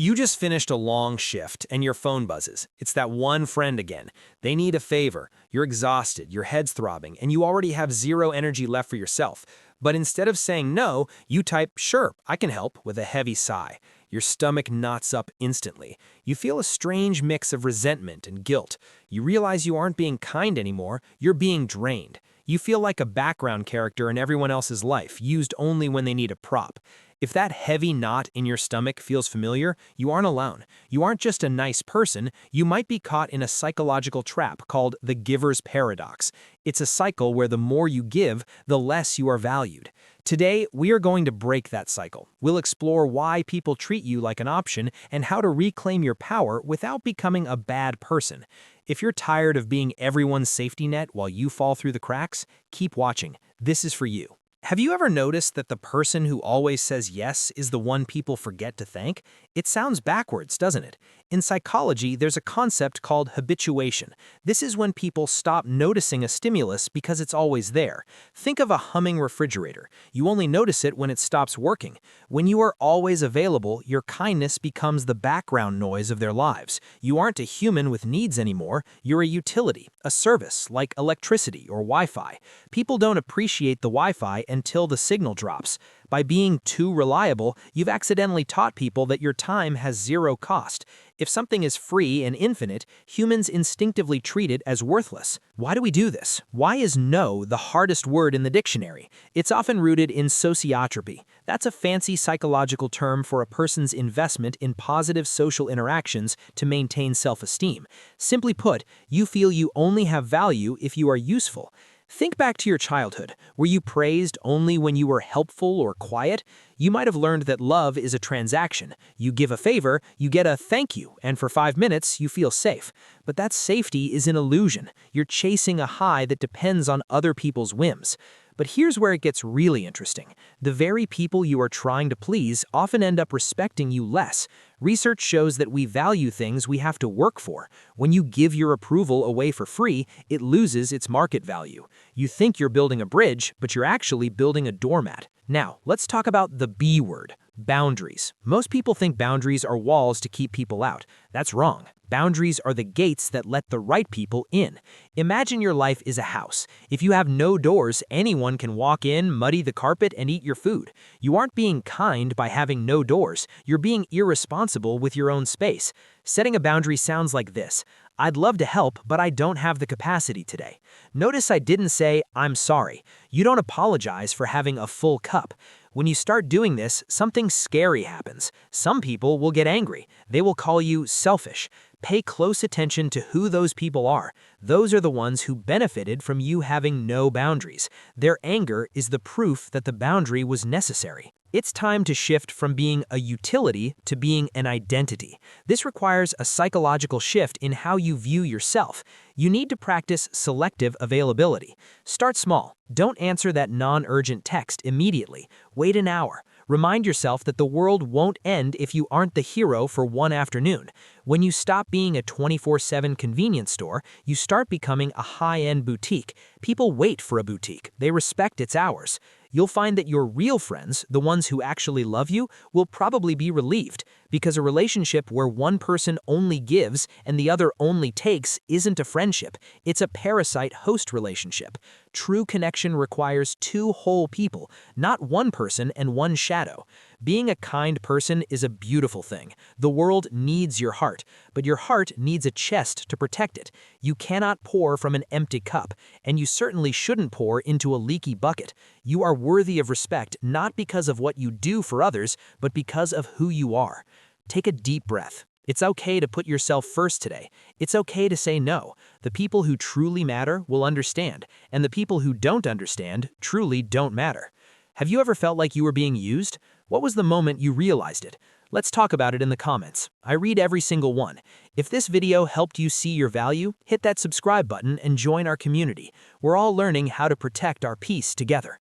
You just finished a long shift and your phone buzzes. It's that one friend again. They need a favor. You're exhausted, your head's throbbing, and you already have zero energy left for yourself. But instead of saying no, you type, "Sure, I can help," with a heavy sigh. Your stomach knots up instantly. You feel a strange mix of resentment and guilt. You realize you aren't being kind anymore, you're being drained. You feel like a background character in everyone else's life, used only when they need a prop. If that heavy knot in your stomach feels familiar, you aren't alone. You aren't just a nice person, you might be caught in a psychological trap called the giver's paradox. It's a cycle where the more you give, the less you are valued. Today, we are going to break that cycle. We'll explore why people treat you like an option and how to reclaim your power without becoming a bad person. If you're tired of being everyone's safety net while you fall through the cracks, keep watching. This is for you. Have you ever noticed that the person who always says yes is the one people forget to thank? It sounds backwards, doesn't it? In psychology, there's a concept called habituation. This is when people stop noticing a stimulus because it's always there. Think of a humming refrigerator. You only notice it when it stops working. When you are always available, your kindness becomes the background noise of their lives. You aren't a human with needs anymore. You're a utility, a service like electricity or Wi-Fi. People don't appreciate the Wi-Fi until the signal drops. By being too reliable, you've accidentally taught people that your time has zero cost. If something is free and infinite, humans instinctively treat it as worthless. Why do we do this? Why is no the hardest word in the dictionary? It's often rooted in sociotropy. That's a fancy psychological term for a person's investment in positive social interactions to maintain self-esteem. Simply put, you feel you only have value if you are useful. Think back to your childhood. Were you praised only when you were helpful or quiet? You might have learned that love is a transaction. You give a favor, you get a thank you, and for 5 minutes, you feel safe. But that safety is an illusion. You're chasing a high that depends on other people's whims. But here's where it gets really interesting. The very people you are trying to please often end up respecting you less. Research shows that we value things we have to work for. When you give your approval away for free, it loses its market value. You think you're building a bridge, but you're actually building a doormat. Now, let's talk about the B word, boundaries. Most people think boundaries are walls to keep people out. That's wrong. Boundaries are the gates that let the right people in. Imagine your life is a house. If you have no doors, anyone can walk in, muddy the carpet, and eat your food. You aren't being kind by having no doors. You're being irresponsible with your own space. Setting a boundary sounds like this. I'd love to help, but I don't have the capacity today. Notice I didn't say, I'm sorry. You don't apologize for having a full cup. When you start doing this, something scary happens. Some people will get angry. They will call you selfish. Pay close attention to who those people are. Those are the ones who benefited from you having no boundaries. Their anger is the proof that the boundary was necessary. It's time to shift from being a utility to being an identity. This requires a psychological shift in how you view yourself. You need to practice selective availability. Start small. Don't answer that non-urgent text immediately. Wait an hour. Remind yourself that the world won't end if you aren't the hero for one afternoon. When you stop being a 24/7 convenience store, you start becoming a high-end boutique. People wait for a boutique. They respect its hours. You'll find that your real friends, the ones who actually love you, will probably be relieved, because a relationship where one person only gives and the other only takes isn't a friendship. It's a parasite-host relationship. True connection requires two whole people, not one person and one shadow. Being a kind person is a beautiful thing. The world needs your heart, but your heart needs a chest to protect it. You cannot pour from an empty cup, and you certainly shouldn't pour into a leaky bucket. You are worthy of respect not because of what you do for others, but because of who you are. Take a deep breath. It's okay to put yourself first today. It's okay to say no. The people who truly matter will understand, and the people who don't understand truly don't matter. Have you ever felt like you were being used? What was the moment you realized it? Let's talk about it in the comments. I read every single one. If this video helped you see your value, hit that subscribe button and join our community. We're all learning how to protect our peace together.